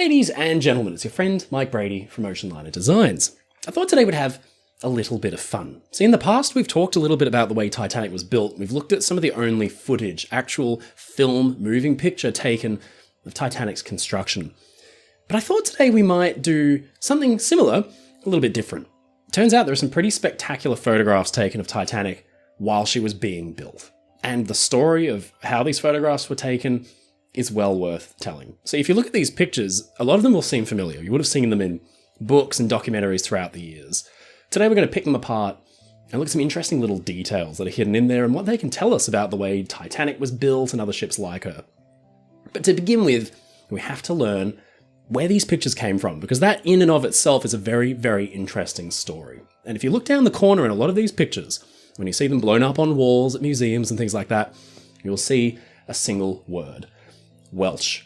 Ladies and gentlemen, it's your friend Mike Brady from Oceanliner Designs. I thought today we'd have a little bit of fun. See, in the past we've talked a little bit about the way Titanic was built. We've looked at some of the only footage, actual film, moving picture taken of Titanic's construction. But I thought today we might do something similar, a little bit different. Turns out there are some pretty spectacular photographs taken of Titanic while she was being built. And the story of how these photographs were taken is well worth telling. So if you look at these pictures, a lot of them will seem familiar. You would have seen them in books and documentaries throughout the years. Today we're going to pick them apart and look at some interesting little details that are hidden in there and what they can tell us about the way Titanic was built and other ships like her. But to begin with, we have to learn where these pictures came from, because that in and of itself is a very, very interesting story. And if you look down the corner in a lot of these pictures, when you see them blown up on walls at museums and things like that, you'll see a single word: Welsh.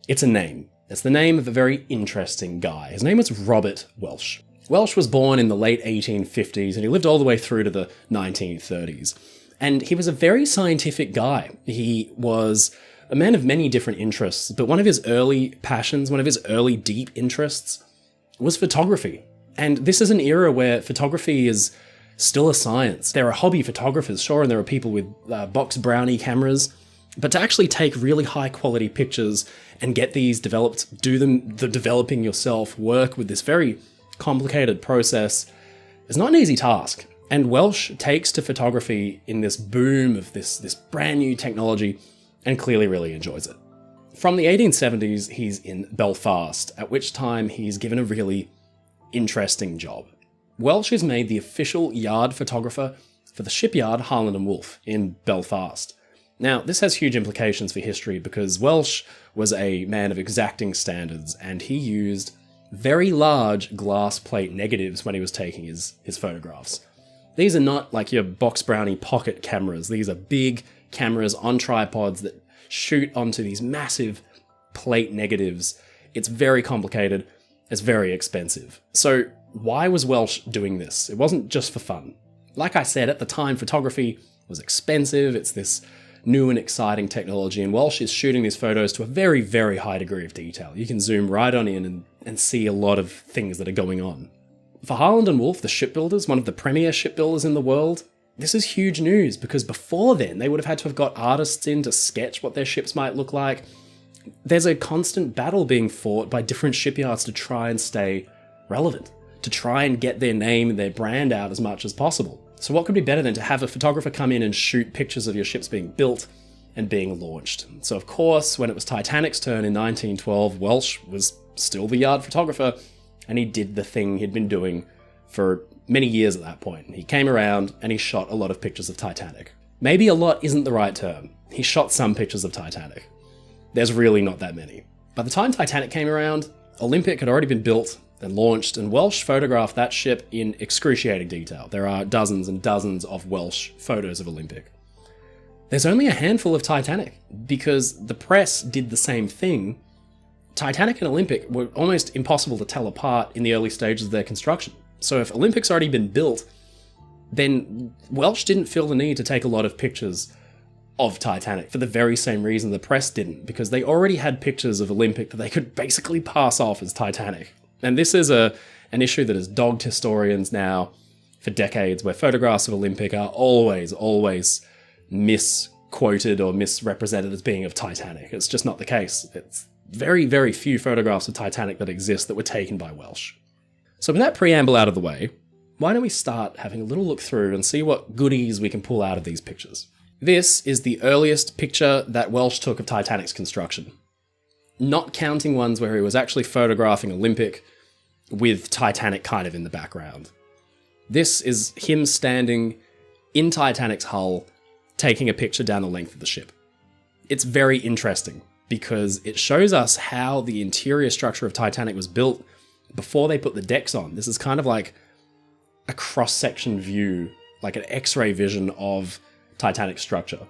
It's a name. It's the name of a very interesting guy. His name was Robert Welsh. Welsh was born in the late 1850s and he lived all the way through to the 1930s. And he was a very scientific guy. He was a man of many different interests, but one of his early passions, one of his early deep interests was photography. And this is an era where photography is still a science. There are hobby photographers, sure, and there are people with box brownie cameras, but to actually take really high quality pictures and get these developed, do the developing yourself, work with this very complicated process is not an easy task. And Welsh takes to photography in this boom of this brand new technology and clearly really enjoys it. From the 1870s, he's in Belfast, at which time he's given a really interesting job. Welsh is made the official yard photographer for the Shipyard Harland and Wolff in Belfast. Now, this has huge implications for history because Welsh was a man of exacting standards and he used very large glass plate negatives when he was taking his photographs. These are not like your box brownie pocket cameras. These are big cameras on tripods that shoot onto these massive plate negatives. It's very complicated. It's very expensive. So why was Welsh doing this? It wasn't just for fun. Like I said, at the time, photography was expensive. It's this new and exciting technology, and Welsh is shooting these photos to a very, very high degree of detail. You can zoom right on in and see a lot of things that are going on. For Harland and Wolff, the shipbuilders, one of the premier shipbuilders in the world, this is huge news because before then they would have had to have got artists in to sketch what their ships might look like. There's a constant battle being fought by different shipyards to try and stay relevant, to try and get their name and their brand out as much as possible. So what could be better than to have a photographer come in and shoot pictures of your ships being built and being launched? So of course, when it was Titanic's turn in 1912, Welsh was still the yard photographer, and he did the thing he'd been doing for many years at that point. He came around and he shot a lot of pictures of Titanic. Maybe a lot isn't the right term. He shot some pictures of Titanic. There's really not that many. By the time Titanic came around, Olympic had already been built and launched, and Welsh photographed that ship in excruciating detail. There are dozens and dozens of Welsh photos of Olympic. There's only a handful of Titanic, because the press did the same thing. Titanic and Olympic were almost impossible to tell apart in the early stages of their construction. So if Olympic's already been built, then Welsh didn't feel the need to take a lot of pictures of Titanic for the very same reason the press didn't, because they already had pictures of Olympic that they could basically pass off as Titanic. And this is an issue that has dogged historians now for decades, where photographs of Olympic are always misquoted or misrepresented as being of Titanic. It's just not the case. It's very, very few photographs of Titanic that exist that were taken by Welsh. So with that preamble out of the way, why don't we start having a little look through and see what goodies we can pull out of these pictures. This is the earliest picture that Welsh took of Titanic's construction, not counting ones where he was actually photographing Olympic with Titanic kind of in the background. This is him standing in Titanic's hull, taking a picture down the length of the ship. It's very interesting because it shows us how the interior structure of Titanic was built before they put the decks on. This is kind of like a cross-section view, like an X-ray vision of Titanic's structure.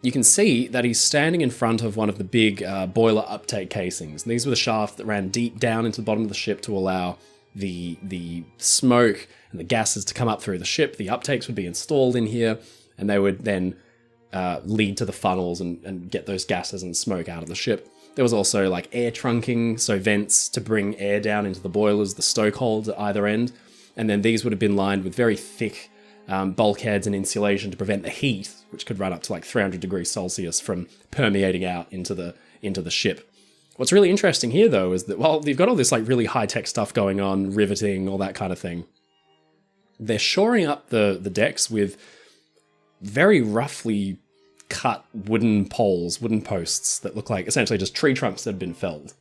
You can see that he's standing in front of one of the big boiler uptake casings. These were the shafts that ran deep down into the bottom of the ship to allow the smoke and the gases to come up through the ship. The uptakes would be installed in here, and they would then lead to the funnels and get those gases and smoke out of the ship. There was also like air trunking, so vents to bring air down into the boilers, the stoke holds at either end. And then these would have been lined with very thick bulkheads and insulation to prevent the heat, which could run up to like 300 degrees Celsius, from permeating out into the ship. What's really interesting here, though, is that while you've got all this like really high-tech stuff going on, riveting, all that kind of thing, they're shoring up the decks with very roughly cut wooden poles, wooden posts that look like essentially just tree trunks that have been felled.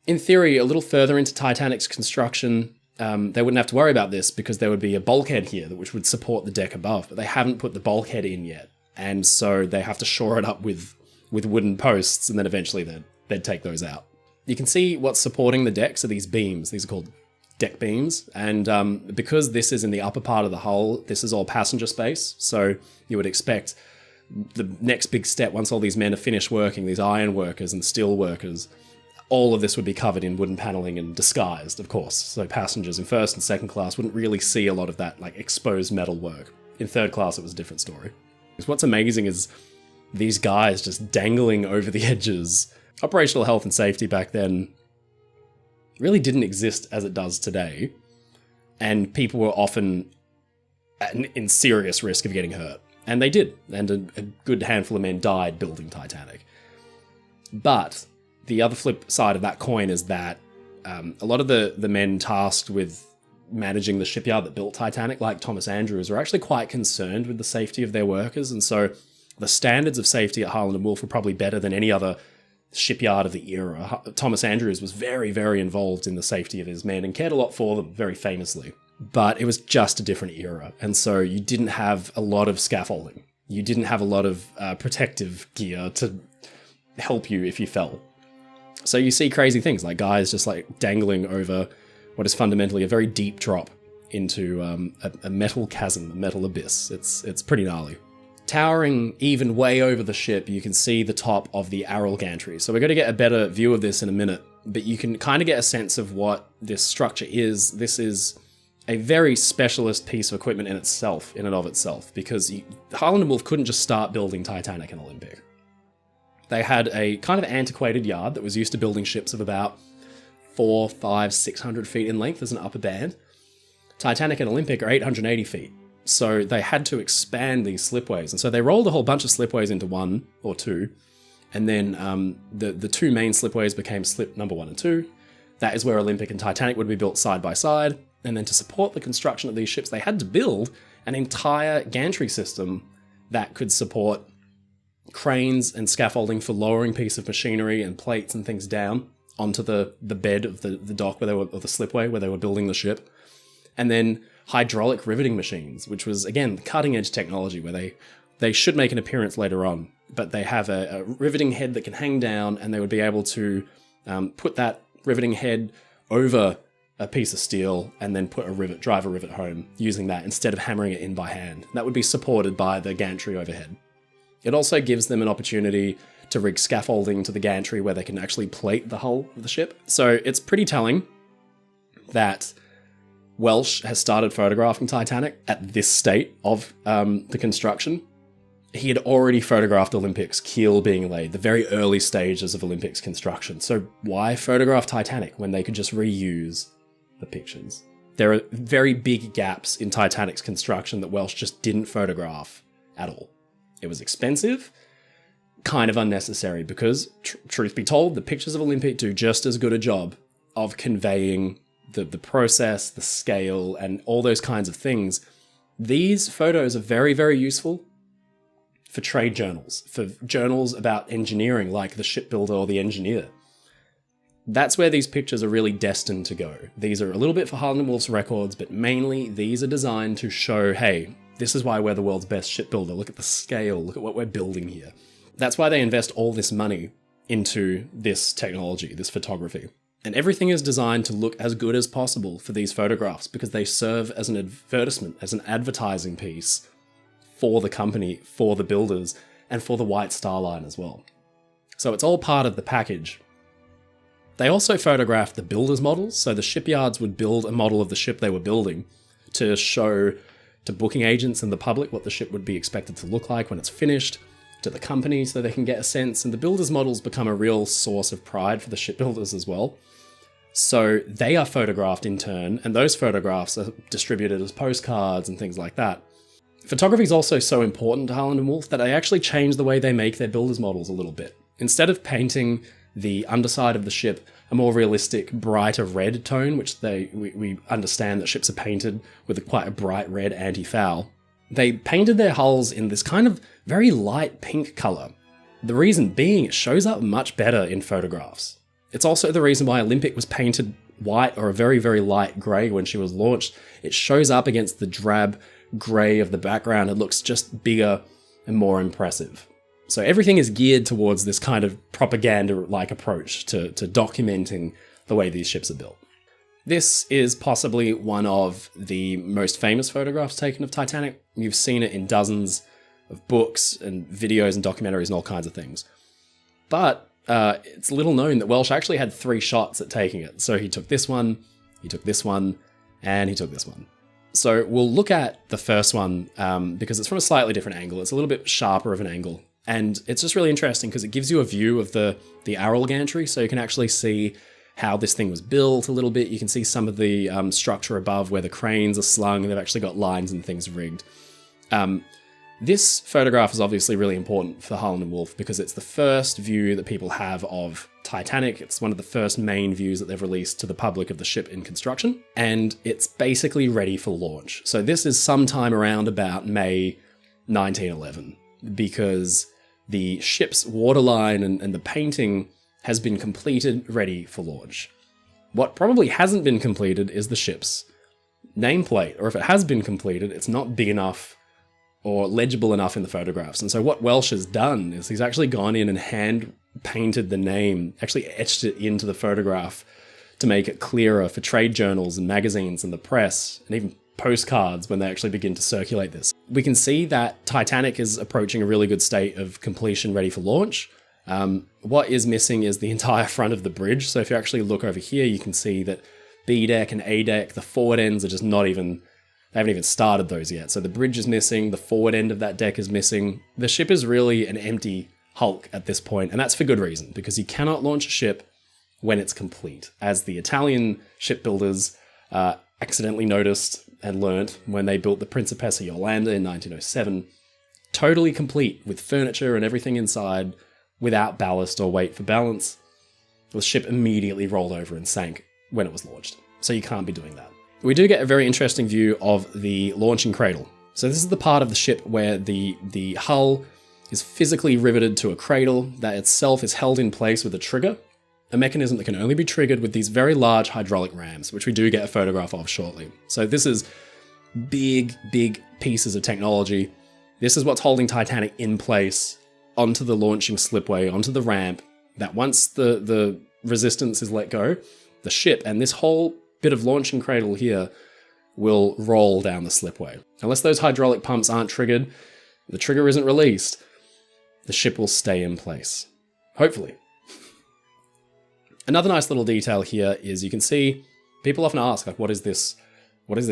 In theory, a little further into Titanic's construction, they wouldn't have to worry about this because there would be a bulkhead here which would support the deck above, but they haven't put the bulkhead in yet. And so they have to shore it up with wooden posts, and then eventually they'd take those out. You can see what's supporting the decks are these beams. These are called deck beams. And because this is in the upper part of the hull, this is all passenger space. So you would expect the next big step, once all these men are finished working, these iron workers and steel workers, all of this would be covered in wooden paneling and disguised, of course. So passengers in first and second class wouldn't really see a lot of that like exposed metal work. In third class, it was a different story. What's amazing is these guys just dangling over the edges. Operational health and safety back then really didn't exist as it does today. And people were often in serious risk of getting hurt. And they did. And a good handful of men died building Titanic. But the other flip side of that coin is that a lot of the men tasked with managing the shipyard that built Titanic, like Thomas Andrews, were actually quite concerned with the safety of their workers. And so the standards of safety at Harland and Wolff were probably better than any other shipyard of the era. Thomas Andrews was very, very involved in the safety of his men and cared a lot for them, very famously. But it was just a different era. And so you didn't have a lot of scaffolding. You didn't have a lot of protective gear to help you if you fell. So you see crazy things like guys just like dangling over what is fundamentally a very deep drop into a metal chasm, a metal abyss. It's pretty gnarly. Towering even way over the ship, you can see the top of the Arrol Gantry. So we're going to get a better view of this in a minute, but you can kind of get a sense of what this structure is. This is a very specialist piece of equipment in and of itself, because Harland and Wolff couldn't just start building Titanic and Olympic. They had a kind of antiquated yard that was used to building ships of about 400, 500, 600 feet in length as an upper band. Titanic and Olympic are 880 feet. So they had to expand these slipways. And so they rolled a whole bunch of slipways into one or two. And then the two main slipways became slip number 1 and 2. That is where Olympic and Titanic would be built side by side. And then to support the construction of these ships, they had to build an entire gantry system that could support cranes and scaffolding for lowering pieces of machinery and plates and things down onto the bed of the dock or the slipway where they were building the ship. And then hydraulic riveting machines, which was, again, cutting edge technology where they should make an appearance later on, but they have a riveting head that can hang down, and they would be able to put that riveting head over a piece of steel and then put drive a rivet home using that instead of hammering it in by hand. That would be supported by the gantry overhead. It also gives them an opportunity to rig scaffolding to the gantry where they can actually plate the hull of the ship. So it's pretty telling that Welsh has started photographing Titanic at this state of the construction. He had already photographed Olympic's keel being laid, the very early stages of Olympic's construction. So why photograph Titanic when they could just reuse the pictures? There are very big gaps in Titanic's construction that Welsh just didn't photograph at all. It was expensive, kind of unnecessary, because truth be told, the pictures of Olympic do just as good a job of conveying the process, the scale, and all those kinds of things. These photos are very, very useful for trade journals, for journals about engineering like the Shipbuilder or the Engineer. That's where these pictures are really destined to go. These are a little bit for Harland and Wolff's records, but mainly these are designed to show, hey, this is why we're the world's best shipbuilder. Look at the scale, look at what we're building here. That's why they invest all this money into this technology, this photography. And everything is designed to look as good as possible for these photographs because they serve as an advertisement, as an advertising piece for the company, for the builders, and for the White Star Line as well. So it's all part of the package. They also photographed the builders' models, so the shipyards would build a model of the ship they were building to show to booking agents and the public what the ship would be expected to look like when it's finished. to the company so they can get a sense, and the builders' models become a real source of pride for the shipbuilders as well. So they are photographed in turn, and those photographs are distributed as postcards and things like that. Photography is also so important to Harland and Wolff that they actually changed the way they make their builders' models a little bit. Instead of painting the underside of the ship a more realistic, brighter red tone, which we understand that ships are painted with quite a bright red anti-foul, they painted their hulls in this kind of very light pink colour. The reason being it shows up much better in photographs. It's also the reason why Olympic was painted white or a very, very light grey when she was launched. It shows up against the drab grey of the background. It looks just bigger and more impressive. So everything is geared towards this kind of propaganda-like approach to documenting the way these ships are built. This is possibly one of the most famous photographs taken of Titanic. You've seen it in dozens of books and videos and documentaries and all kinds of things. But it's little known that Welsh actually had 3 shots at taking it. So he took this one, he took this one, and he took this one. So we'll look at the first one because it's from a slightly different angle. It's a little bit sharper of an angle. And it's just really interesting because it gives you a view of the Arrol Gantry. So you can actually see how this thing was built a little bit. You can see some of the structure above where the cranes are slung and they've actually got lines and things rigged. This photograph is obviously really important for Harland and Wolff because it's the first view that people have of Titanic. It's one of the first main views that they've released to the public of the ship in construction, and it's basically ready for launch. So this is sometime around about May 1911 because the ship's waterline and the painting has been completed, ready for launch. What probably hasn't been completed is the ship's nameplate, or if it has been completed, it's not big enough or legible enough in the photographs. And so what Welsh has done is he's actually gone in and hand painted the name, actually etched it into the photograph to make it clearer for trade journals and magazines and the press, and even postcards when they actually begin to circulate this. We can see that Titanic is approaching a really good state of completion, ready for launch. What is missing is the entire front of the bridge. So if you actually look over here, you can see that B deck and A deck, the forward ends are just not even, they haven't even started those yet. So the bridge is missing, the forward end of that deck is missing. The ship is really an empty hulk at this point, and that's for good reason, because you cannot launch a ship when it's complete, as the Italian shipbuilders accidentally noticed and learnt when they built the Principessa Yolanda in 1907, totally complete with furniture and everything inside, without ballast or weight for balance. The ship immediately rolled over and sank when it was launched. So you can't be doing that. We do get a very interesting view of the launching cradle. So this is the part of the ship where the hull is physically riveted to a cradle that itself is held in place with a trigger, a mechanism that can only be triggered with these very large hydraulic rams, which we do get a photograph of shortly. So this is big, big pieces of technology. This is what's holding Titanic in place onto the launching slipway, onto the ramp, that once the resistance is let go, the ship and this whole bit of launching cradle here will roll down the slipway. Unless those hydraulic pumps aren't triggered, the trigger isn't released, the ship will stay in place. Hopefully. Another nice little detail here is you can see, people often ask, like, what is this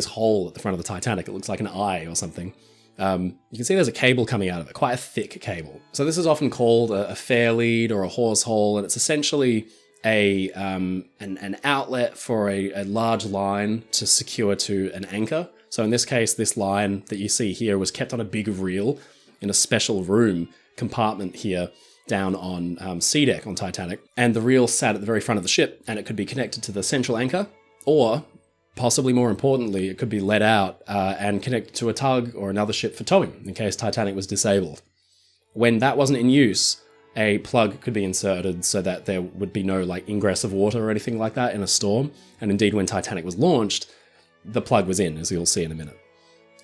hole at the front of the Titanic? It looks like an eye or something. You can see there's a cable coming out of it, quite a thick cable. So this is often called a fair lead or a hawse hole, and it's essentially an outlet for a large line to secure to an anchor. So in this case, this line that you see here was kept on a big reel in a special room compartment here down on C deck on Titanic. And the reel sat at the very front of the ship, and it could be connected to the central anchor, or possibly more importantly, it could be let out and connected to a tug or another ship for towing in case Titanic was disabled. When that wasn't in use, a plug could be inserted so that there would be no ingress of water or anything like that in a storm. And indeed, when Titanic was launched, the plug was in, as you'll see in a minute.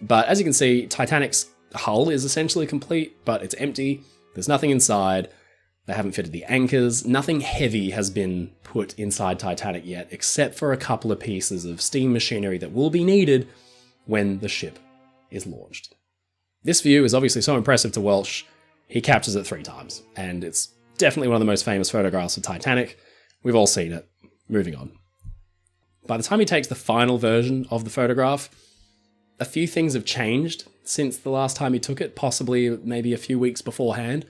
But as you can see, Titanic's hull is essentially complete, but it's empty. There's nothing inside. They haven't fitted the anchors. Nothing heavy has been put inside Titanic yet, except for a couple of pieces of steam machinery that will be needed when the ship is launched. This view is obviously so impressive to Welsh, he captures it 3 times, and it's definitely one of the most famous photographs of Titanic. We've all seen it. Moving on. By the time he takes the final version of the photograph, a few things have changed since the last time he took it, possibly maybe a few weeks beforehand.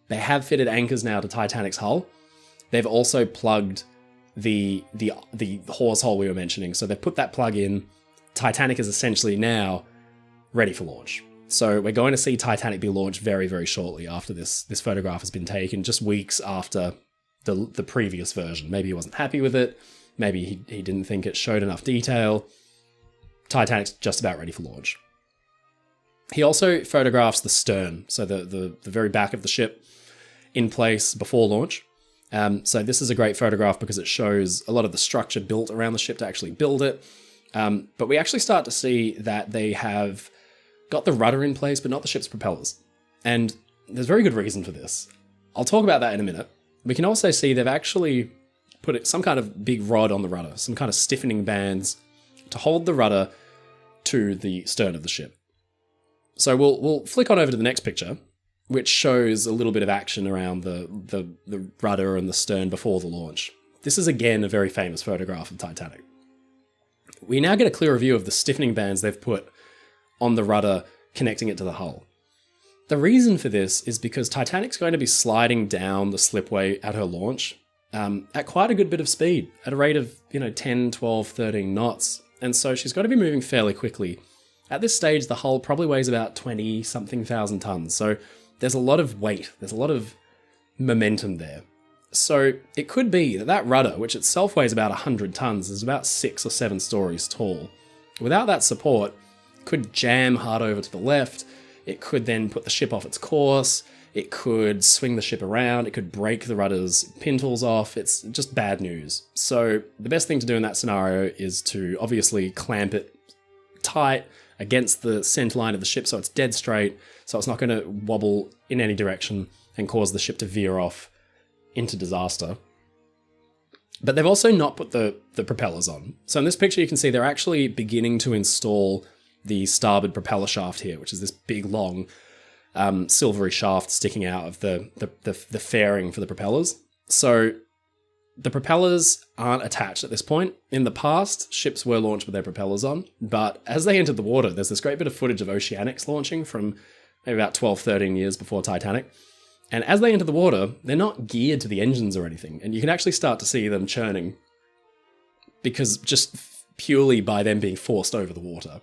They have fitted anchors now to Titanic's hull. They've also plugged the hawse hole we were mentioning. So they've put that plug in. Titanic is essentially now ready for launch. So we're going to see Titanic be launched very, very shortly after this photograph has been taken, just weeks after the previous version. Maybe he wasn't happy with it. Maybe he didn't think it showed enough detail. Titanic's just about ready for launch. He also photographs the stern, so the very back of the ship in place before launch. So this is a great photograph because it shows a lot of the structure built around the ship to actually build it. But we actually start to see that they have got the rudder in place, but not the ship's propellers. And there's very good reason for this. I'll talk about that in a minute. We can also see they've actually put some kind of big rod on the rudder, some kind of stiffening bands to hold the rudder to the stern of the ship. So we'll flick on over to the next picture, which shows a little bit of action around the rudder and the stern before the launch. This is again a very famous photograph of Titanic. We now get a clearer view of the stiffening bands they've put on the rudder connecting it to the hull. The reason for this is because Titanic's going to be sliding down the slipway at her launch at quite a good bit of speed, at a rate of 10, 12, 13 knots. And so she's got to be moving fairly quickly. At this stage, the hull probably weighs about 20-something thousand tons. So there's a lot of weight, there's a lot of momentum there. So it could be that rudder, which itself weighs about 100 tons, is about 6 or 7 stories tall. Without that support, could jam hard over to the left. It could then put the ship off its course. It could swing the ship around. It could break the rudder's pintles off. It's just bad news. So the best thing to do in that scenario is to obviously clamp it tight against the center line of the ship so it's dead straight, so it's not going to wobble in any direction and cause the ship to veer off into disaster. But they've also not put the propellers on. So in this picture you can see they're actually beginning to install the starboard propeller shaft here, which is this big long silvery shaft sticking out of the fairing for the propellers. So the propellers aren't attached at this point. In the past, ships were launched with their propellers on, but as they entered the water, there's this great bit of footage of Oceanics launching from maybe about 12, 13 years before Titanic. And as they enter the water, they're not geared to the engines or anything, and you can actually start to see them churning because just purely by them being forced over the water.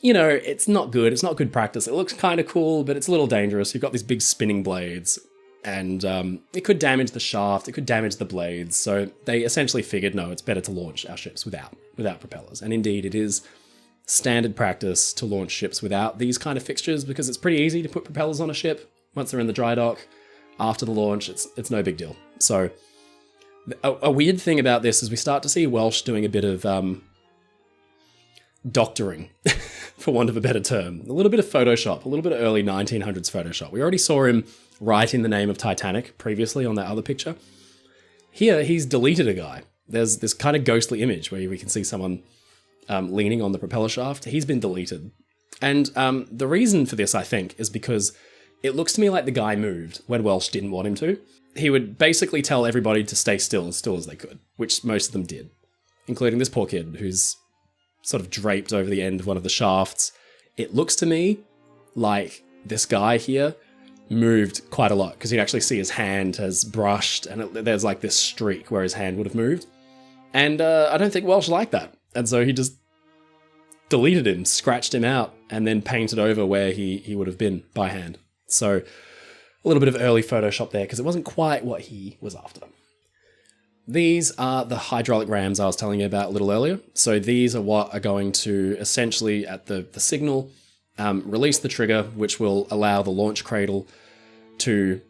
It's not good. It's not good practice. It looks kind of cool, but it's a little dangerous. You've got these big spinning blades, and it could damage the shaft. It could damage the blades. So they essentially figured, no, it's better to launch our ships without propellers. And indeed, it is standard practice to launch ships without these kind of fixtures because it's pretty easy to put propellers on a ship. Once they're in the dry dock, after the launch, it's no big deal. So a weird thing about this is we start to see Welsh doing a bit of doctoring, for want of a better term. A little bit of Photoshop, a little bit of early 1900s Photoshop. We already saw him write in the name of Titanic previously on that other picture. Here, he's deleted a guy. There's this kind of ghostly image where we can see someone leaning on the propeller shaft. He's been deleted. And the reason for this, I think, is because it looks to me like the guy moved when Welsh didn't want him to. He would basically tell everybody to stay still as they could, which most of them did, including this poor kid who's sort of draped over the end of one of the shafts. It looks to me like this guy here moved quite a lot because you'd actually see his hand has brushed and there's like this streak where his hand would have moved. And I don't think Welsh liked that. And so he just deleted him, scratched him out, and then painted over where he would have been by hand. So a little bit of early Photoshop there because it wasn't quite what he was after. These are the hydraulic rams I was telling you about a little earlier. So these are what are going to essentially, at the signal, release the trigger, which will allow the launch cradle to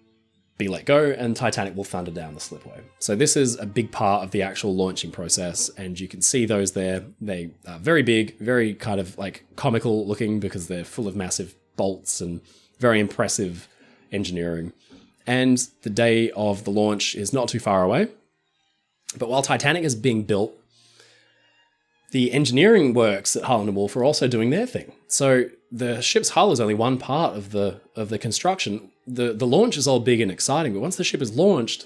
be let go and Titanic will thunder down the slipway. So this is a big part of the actual launching process, and you can see those there. They are very big, very kind of like comical looking because they're full of massive bolts and very impressive engineering. And the day of the launch is not too far away. But while Titanic is being built, the engineering works at Harland and Wolff are also doing their thing. So the ship's hull is only one part of the construction. The launch is all big and exciting, but once the ship is launched,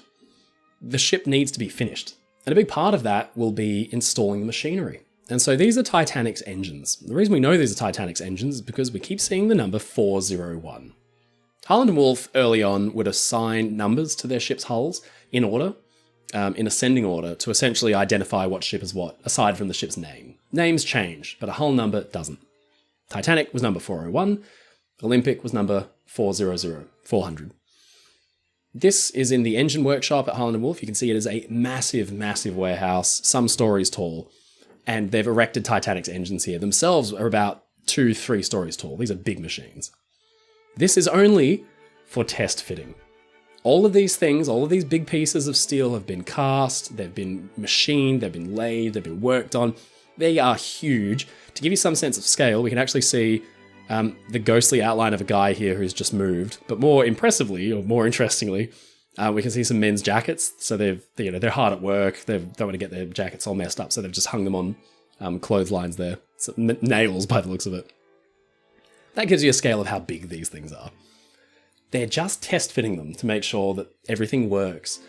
the ship needs to be finished. And a big part of that will be installing the machinery. And so these are Titanic's engines. The reason we know these are Titanic's engines is because we keep seeing the number 401. Harland and Wolff early on would assign numbers to their ship's hulls in order, in ascending order, to essentially identify what ship is what, aside from the ship's name. Names change, but a hull number doesn't. Titanic was number 401, Olympic was number 400. This is in the engine workshop at Harland and Wolff. You can see it is a massive, massive warehouse, some stories tall, and they've erected Titanic's engines here. Themselves are about 2-3 stories tall. These are big machines. This is only for test fitting. All of these things, all of these big pieces of steel have been cast, they've been machined, they've been laid, they've been worked on. They are huge. To give you some sense of scale, we can actually see the ghostly outline of a guy here who's just moved. But more impressively, or more interestingly, we can see some men's jackets. So they're hard at work. They don't want to get their jackets all messed up, so they've just hung them on clotheslines there. So, nails by the looks of it. That gives you a scale of how big these things are. They're just test fitting them to make sure that everything works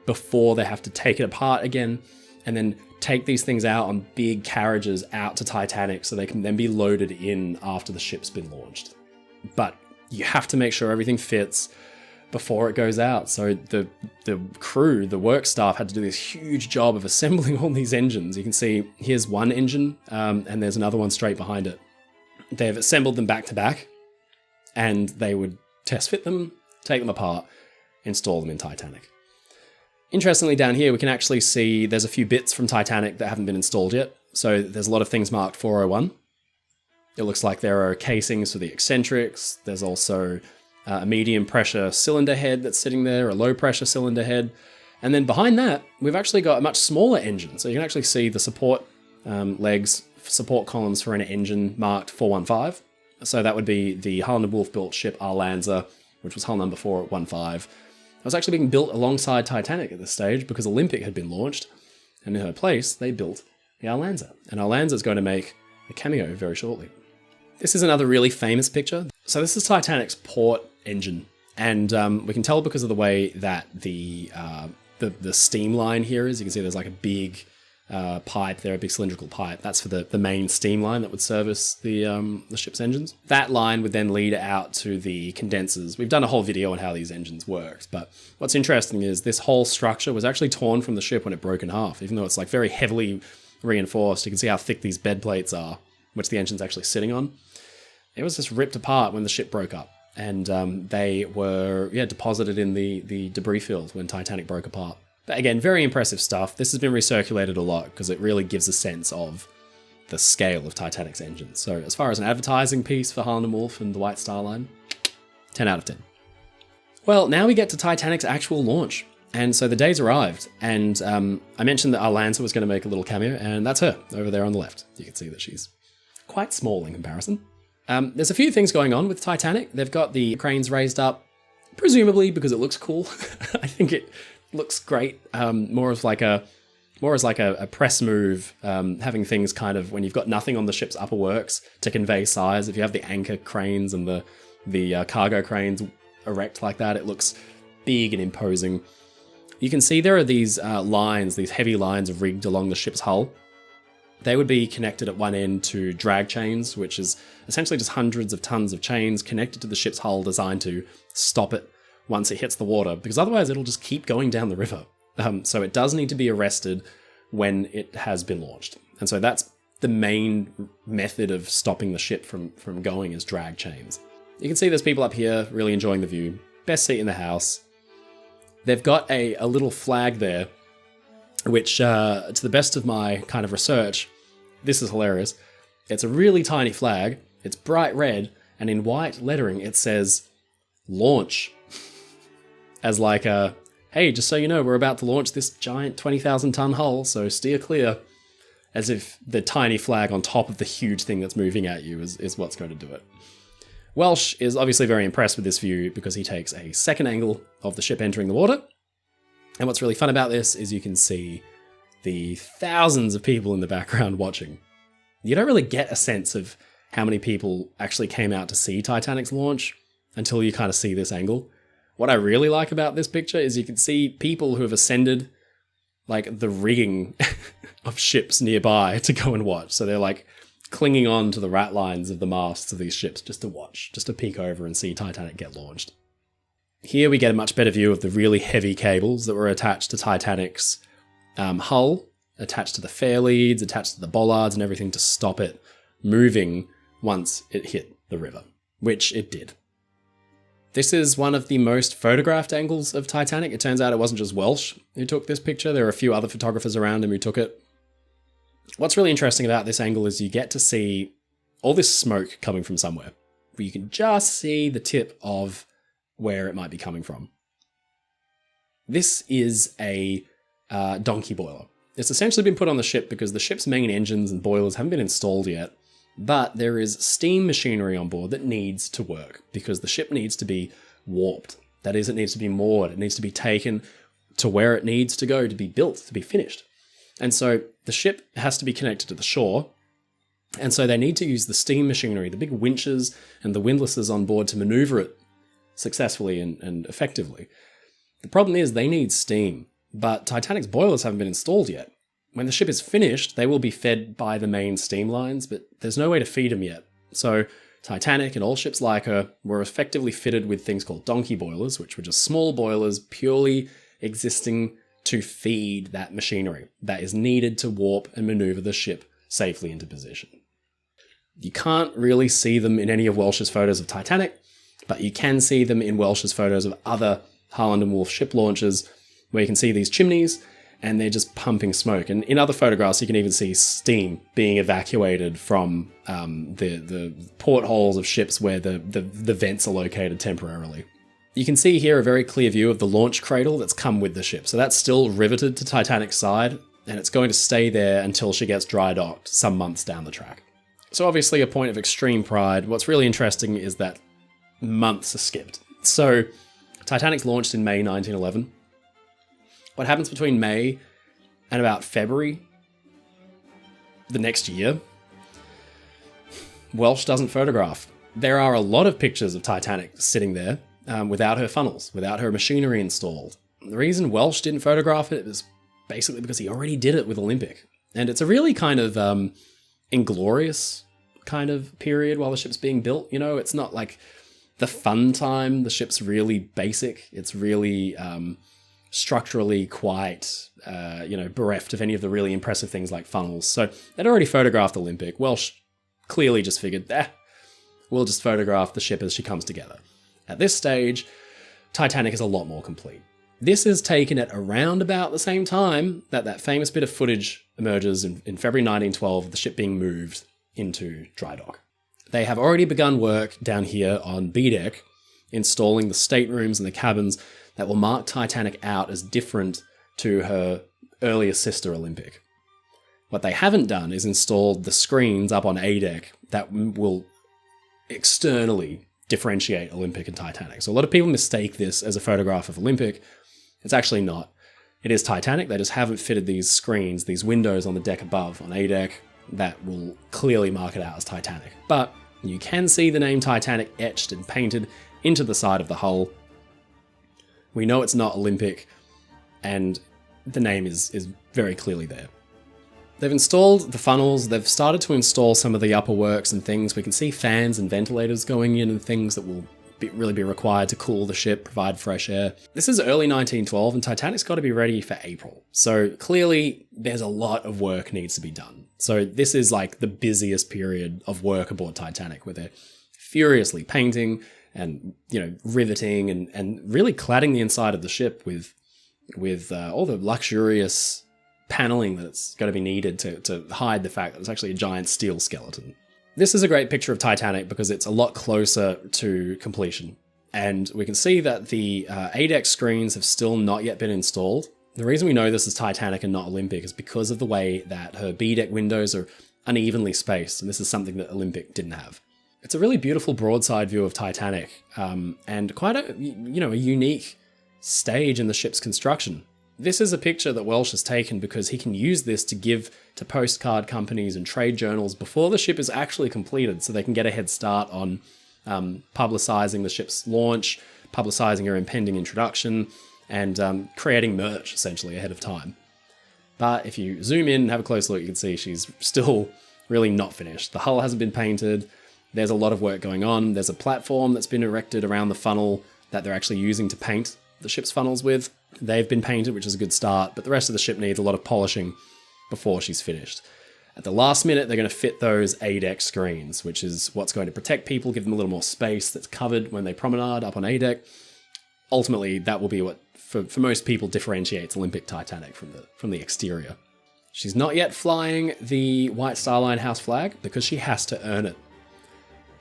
before they have to take it apart again and then take these things out on big carriages out to Titanic so they can then be loaded in after the ship's been launched. But you have to make sure everything fits before it goes out. So the crew, the work staff, had to do this huge job of assembling all these engines. You can see here's one engine and there's another one straight behind it. They've assembled them back to back, and they would test fit them, take them apart, install them in Titanic. Interestingly, down here, we can actually see there's a few bits from Titanic that haven't been installed yet. So there's a lot of things marked 401. It looks like there are casings for the eccentrics. There's also a medium pressure cylinder head that's sitting there, a low pressure cylinder head. And then behind that, we've actually got a much smaller engine. So you can actually see the support legs, support columns for an engine marked 415. So that would be the Harland and Wolff built ship Arrol, which was hull number 415. It was actually being built alongside Titanic at this stage because Olympic had been launched, and in her place, they built the Arrol. And Arrol is going to make a cameo very shortly. This is another really famous picture. So this is Titanic's port engine, and we can tell because of the way that the steam line here is. You can see there's like a big pipe there, a big cylindrical pipe. That's for the main steam line that would service the ship's engines. That line would then lead out to the condensers. We've done a whole video on how these engines worked, but what's interesting is this whole structure was actually torn from the ship when it broke in half, even though it's like very heavily reinforced. You can see how thick these bed plates are, which the engine's actually sitting on. It was just ripped apart when the ship broke up, and they were deposited in the debris field when Titanic broke apart. But again, very impressive stuff. This has been recirculated a lot because it really gives a sense of the scale of Titanic's engines. So as far as an advertising piece for Harland and Wolff and the White Star Line, 10 out of 10. Well, now we get to Titanic's actual launch. And so the day's arrived, and I mentioned that Arrol was going to make a little cameo, and that's her over there on the left. You can see that she's quite small in comparison. There's a few things going on with Titanic. They've got the cranes raised up, presumably because it looks cool. I think it looks great. More as like a press move, having things kind of when you've got nothing on the ship's upper works to convey size. If you have the anchor cranes and the cargo cranes erect like that, it looks big and imposing. You can see there are these lines, these heavy lines rigged along the ship's hull. They would be connected at one end to drag chains, which is essentially just hundreds of tons of chains connected to the ship's hull designed to stop it once it hits the water, because otherwise it'll just keep going down the river. So it does need to be arrested when it has been launched. And so that's the main method of stopping the ship from going is drag chains. You can see there's people up here really enjoying the view. Best seat in the house. They've got a little flag there, which to the best of my kind of research, this is hilarious. It's a really tiny flag. It's bright red, and in white lettering it says launch. As like a, hey, just so you know, we're about to launch this giant 20,000 ton hull, so steer clear. As if the tiny flag on top of the huge thing that's moving at you is what's going to do it. Welsh is obviously very impressed with this view because he takes a second angle of the ship entering the water. And what's really fun about this is you can see the thousands of people in the background watching. You don't really get a sense of how many people actually came out to see Titanic's launch until you kind of see this angle. What I really like about this picture is you can see people who have ascended like the rigging of ships nearby to go and watch. So they're like clinging on to the rat lines of the masts of these ships just to watch, just to peek over and see Titanic get launched. Here we get a much better view of the really heavy cables that were attached to Titanic's hull, attached to the fairleads, attached to the bollards and everything to stop it moving once it hit the river, which it did. This is one of the most photographed angles of Titanic. It turns out it wasn't just Welsh who took this picture. There are a few other photographers around him who took it. What's really interesting about this angle is you get to see all this smoke coming from somewhere. You can just see the tip of where it might be coming from. This is a donkey boiler. It's essentially been put on the ship because the ship's main engines and boilers haven't been installed yet, but there is steam machinery on board that needs to work because the ship needs to be warped. That is, it needs to be moored. It needs to be taken to where it needs to go to be built, to be finished. And so the ship has to be connected to the shore. And so they need to use the steam machinery, the big winches and the windlasses on board to maneuver it successfully and effectively. The problem is they need steam, but Titanic's boilers haven't been installed yet. When the ship is finished, they will be fed by the main steam lines, but there's no way to feed them yet. So Titanic and all ships like her were effectively fitted with things called donkey boilers, which were just small boilers purely existing to feed that machinery that is needed to warp and maneuver the ship safely into position. You can't really see them in any of Welsh's photos of Titanic, but you can see them in Welsh's photos of other Harland and Wolff ship launches, where you can see these chimneys and they're just pumping smoke. And in other photographs, you can even see steam being evacuated from the portholes of ships where the vents are located temporarily. You can see here a very clear view of the launch cradle that's come with the ship. So that's still riveted to Titanic's side, and it's going to stay there until she gets dry docked some months down the track. So obviously a point of extreme pride. What's really interesting is that months are skipped. So Titanic's launched in May 1911. What happens between May and about February the next year? Welsh doesn't photograph. There are a lot of pictures of Titanic sitting there without her funnels, without her machinery installed. The reason Welsh didn't photograph it is basically because he already did it with Olympic. And it's a really kind of inglorious kind of period while the ship's being built. You know, it's not like the fun time. The ship's really basic. It's really structurally quite, bereft of any of the really impressive things like funnels. So they'd already photographed Olympic. Welsh clearly just figured, we'll just photograph the ship as she comes together. At this stage, Titanic is a lot more complete. This is taken at around about the same time that famous bit of footage emerges in February 1912 of the ship being moved into dry dock. They have already begun work down here on B deck, installing the staterooms and the cabins that will mark Titanic out as different to her earlier sister Olympic. What they haven't done is installed the screens up on A deck that will externally differentiate Olympic and Titanic. So a lot of people mistake this as a photograph of Olympic. It's actually not. It is Titanic. They just haven't fitted these screens, these windows on the deck above, on A deck, that will clearly mark it out as Titanic. But you can see the name Titanic etched and painted into the side of the hull. We know it's not Olympic, and the name is very clearly there. They've installed the funnels, they've started to install some of the upper works and things. We can see fans and ventilators going in and things that will really be required to cool the ship, provide fresh air. This is early 1912 and Titanic's got to be ready for April. So clearly there's a lot of work needs to be done. So this is like the busiest period of work aboard Titanic, where they're furiously painting and, riveting and really cladding the inside of the ship with all the luxurious paneling that's going to be needed to hide the fact that it's actually a giant steel skeleton. This is a great picture of Titanic because it's a lot closer to completion. And we can see that the A-deck screens have still not yet been installed. The reason we know this is Titanic and not Olympic is because of the way that her B-deck windows are unevenly spaced, and this is something that Olympic didn't have. It's a really beautiful broadside view of Titanic, and quite a unique stage in the ship's construction. This is a picture that Welsh has taken because he can use this to give to postcard companies and trade journals before the ship is actually completed, so they can get a head start on publicising the ship's launch, publicising her impending introduction, and creating merch, essentially, ahead of time. But if you zoom in and have a close look, you can see she's still really not finished. The hull hasn't been painted. There's a lot of work going on. There's a platform that's been erected around the funnel that they're actually using to paint the ship's funnels with. They've been painted, which is a good start, but the rest of the ship needs a lot of polishing before she's finished. At the last minute, they're going to fit those A-deck screens, which is what's going to protect people, give them a little more space that's covered when they promenade up on A-deck. Ultimately, that will be what, for most people, differentiates Olympic Titanic from the exterior. She's not yet flying the White Star Line house flag because she has to earn it.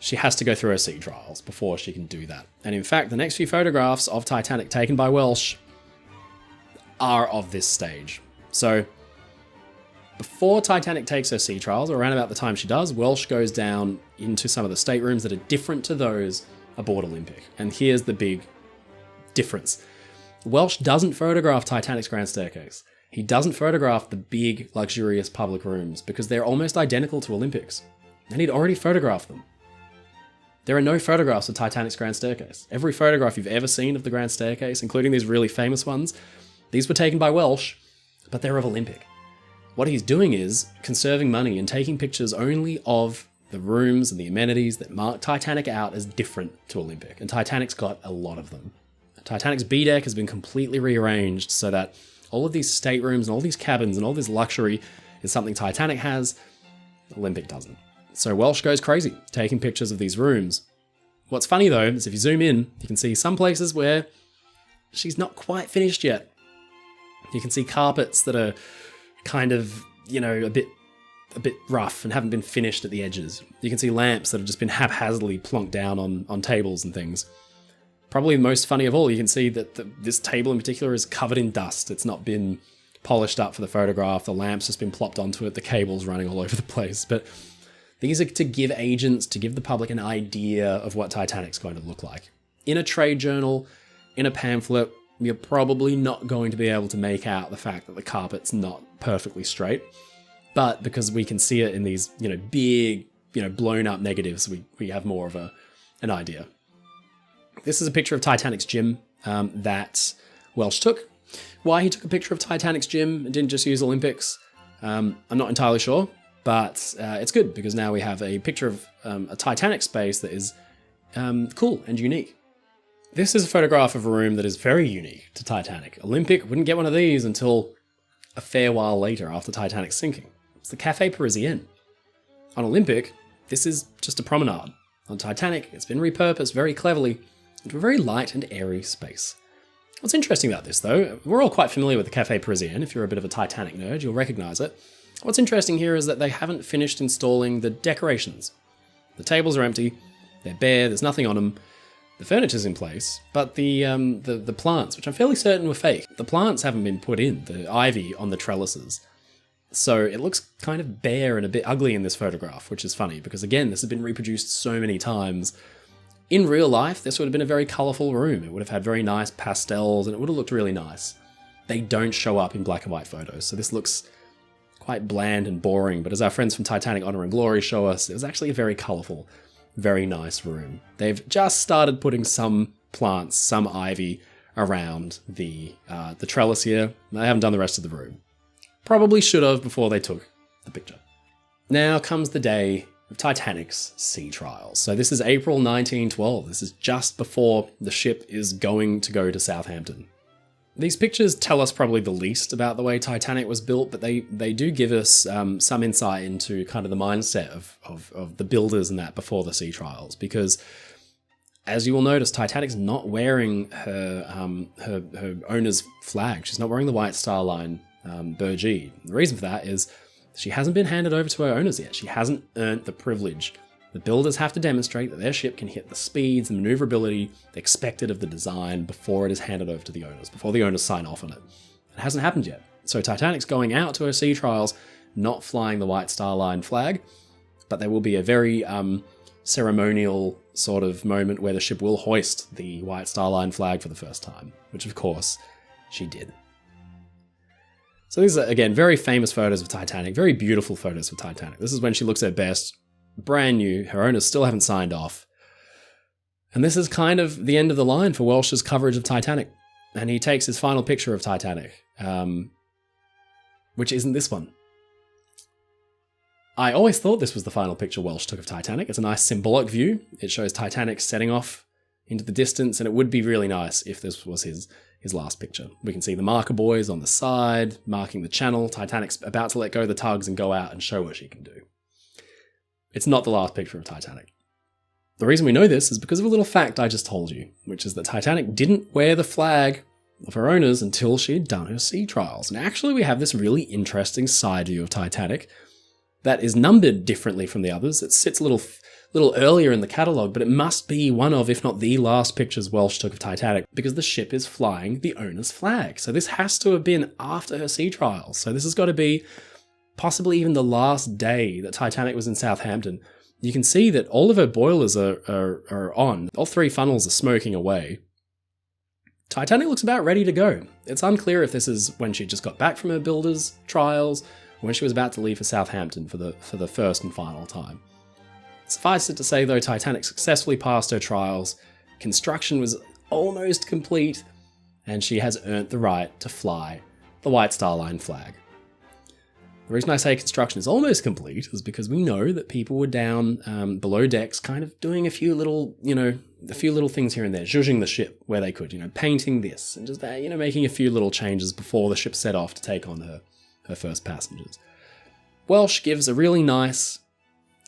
She has to go through her sea trials before she can do that. And in fact, the next few photographs of Titanic taken by Welsh are of this stage. So before Titanic takes her sea trials, or around about the time she does, Welsh goes down into some of the staterooms that are different to those aboard Olympic. And here's the big difference. Welsh doesn't photograph Titanic's grand staircase. He doesn't photograph the big, luxurious public rooms because they're almost identical to Olympic's. And he'd already photographed them. There are no photographs of Titanic's grand staircase. Every photograph you've ever seen of the grand staircase, including these really famous ones, these were taken by Welsh, but they're of Olympic. What he's doing is conserving money and taking pictures only of the rooms and the amenities that mark Titanic out as different to Olympic. And Titanic's got a lot of them. Titanic's B-deck has been completely rearranged so that all of these staterooms and all these cabins and all this luxury is something Titanic has, Olympic doesn't. So Welsh goes crazy, taking pictures of these rooms. What's funny though, is if you zoom in, you can see some places where she's not quite finished yet. You can see carpets that are kind of, a bit rough and haven't been finished at the edges. You can see lamps that have just been haphazardly plonked down on tables and things. Probably the most funny of all, you can see that this table in particular is covered in dust. It's not been polished up for the photograph. The lamp's just been plopped onto it. The cable's running all over the place. But these are to give agents, to give the public an idea of what Titanic's going to look like. In a trade journal, in a pamphlet, you're probably not going to be able to make out the fact that the carpet's not perfectly straight. But because we can see it in these, big, blown up negatives, we have more of an idea. This is a picture of Titanic's gym that Welsh took. Why he took a picture of Titanic's gym and didn't just use Olympics, I'm not entirely sure, but it's good because now we have a picture of a Titanic space that is cool and unique. This is a photograph of a room that is very unique to Titanic. Olympic wouldn't get one of these until a fair while later after Titanic's sinking. It's the Café Parisien. On Olympic, this is just a promenade. On Titanic, it's been repurposed very cleverly into a very light and airy space. What's interesting about this, though, we're all quite familiar with the Café Parisien. If you're a bit of a Titanic nerd, you'll recognize it. What's interesting here is that they haven't finished installing the decorations. The tables are empty, they're bare, there's nothing on them. The furniture's in place, but the plants, which I'm fairly certain were fake, the plants haven't been put in, the ivy on the trellises. So it looks kind of bare and a bit ugly in this photograph, which is funny because, again, this has been reproduced so many times. In real life, this would have been a very colourful room. It would have had very nice pastels and it would have looked really nice. They don't show up in black and white photos, so this looks quite bland and boring, but as our friends from Titanic Honor and Glory show us, it was actually a very colourful, very nice room. They've just started putting some plants, some ivy around the trellis here. They haven't done the rest of the room. Probably should have before they took the picture. Now comes the day of Titanic's sea trials. So this is April 1912. This is just before the ship is going to go to Southampton. These pictures tell us probably the least about the way Titanic was built, but they do give us some insight into kind of the mindset of the builders and that before the sea trials. Because as you will notice, Titanic's not wearing her owner's flag. She's not wearing the White Star Line burgee. The reason for that is she hasn't been handed over to her owners yet. She hasn't earned the privilege. The builders have to demonstrate that their ship can hit the speeds and maneuverability expected of the design before it is handed over to the owners, before the owners sign off on it. It hasn't happened yet. So Titanic's going out to her sea trials, not flying the White Star Line flag, but there will be a very ceremonial sort of moment where the ship will hoist the White Star Line flag for the first time, which of course she did. So these are, again, very famous photos of Titanic, very beautiful photos of Titanic. This is when she looks her best, brand new, her owners still haven't signed off. And this is kind of the end of the line for Welsh's coverage of Titanic. And he takes his final picture of Titanic. which isn't this one. I always thought this was the final picture Welsh took of Titanic. It's a nice symbolic view. It shows Titanic setting off into the distance, and it would be really nice if this was his last picture. We can see the marker buoys on the side, marking the channel. Titanic's about to let go of the tugs and go out and show what she can do. It's not the last picture of Titanic. The reason we know this is because of a little fact I just told you, which is that Titanic didn't wear the flag of her owners until she had done her sea trials. And actually we have this really interesting side view of Titanic that is numbered differently from the others. It sits a little earlier in the catalogue, but it must be one of, if not the last pictures Welsh took of Titanic, because the ship is flying the owner's flag. So this has to have been after her sea trials. So this has got to be possibly even the last day that Titanic was in Southampton. You can see that all of her boilers are on. All 3 funnels are smoking away. Titanic looks about ready to go. It's unclear if this is when she just got back from her builder's trials, or when she was about to leave for Southampton for the first and final time. Suffice it to say, though, Titanic successfully passed her trials, construction was almost complete, and she has earned the right to fly the White Star Line flag. The reason I say construction is almost complete is because we know that people were down below decks kind of doing a few little things here and there, zhuzhing the ship where they could, painting this and just, making a few little changes before the ship set off to take on her first passengers. Welsh gives a really nice,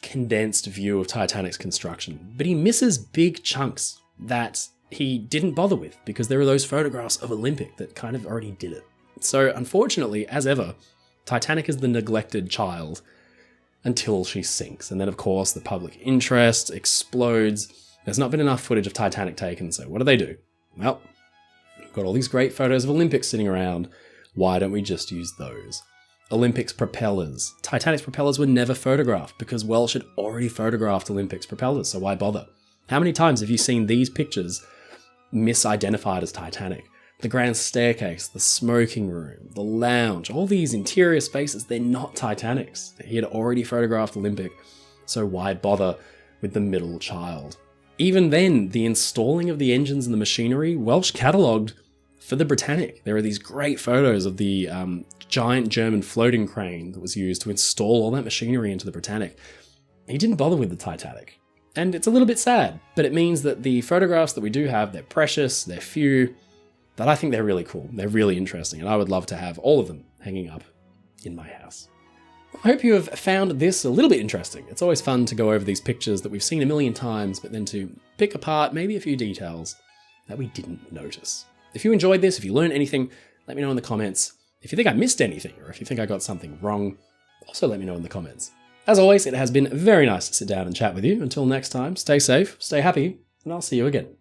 condensed view of Titanic's construction, but he misses big chunks that he didn't bother with because there are those photographs of Olympic that kind of already did it. So unfortunately, as ever, Titanic is the neglected child until she sinks. And then, of course, the public interest explodes. There's not been enough footage of Titanic taken, so what do? Well, we've got all these great photos of Olympics sitting around. Why don't we just use those? Olympic's propellers. Titanic's propellers were never photographed because Welsh had already photographed Olympic's propellers, so why bother? How many times have you seen these pictures misidentified as Titanic? The grand staircase, the smoking room, the lounge, all these interior spaces, they're not Titanic's. He had already photographed Olympic, so why bother with the middle child? Even then, the installing of the engines and the machinery, Welsh catalogued for the Britannic. There are these great photos of the giant German floating crane that was used to install all that machinery into the Britannic. He didn't bother with the Titanic. And it's a little bit sad, but it means that the photographs that we do have, they're precious, they're few, but I think they're really cool. They're really interesting, and I would love to have all of them hanging up in my house. I hope you have found this a little bit interesting. It's always fun to go over these pictures that we've seen a million times, but then to pick apart maybe a few details that we didn't notice. If you enjoyed this, if you learned anything, let me know in the comments. If you think I missed anything, or if you think I got something wrong, also let me know in the comments. As always, it has been very nice to sit down and chat with you. Until next time, stay safe, stay happy, and I'll see you again.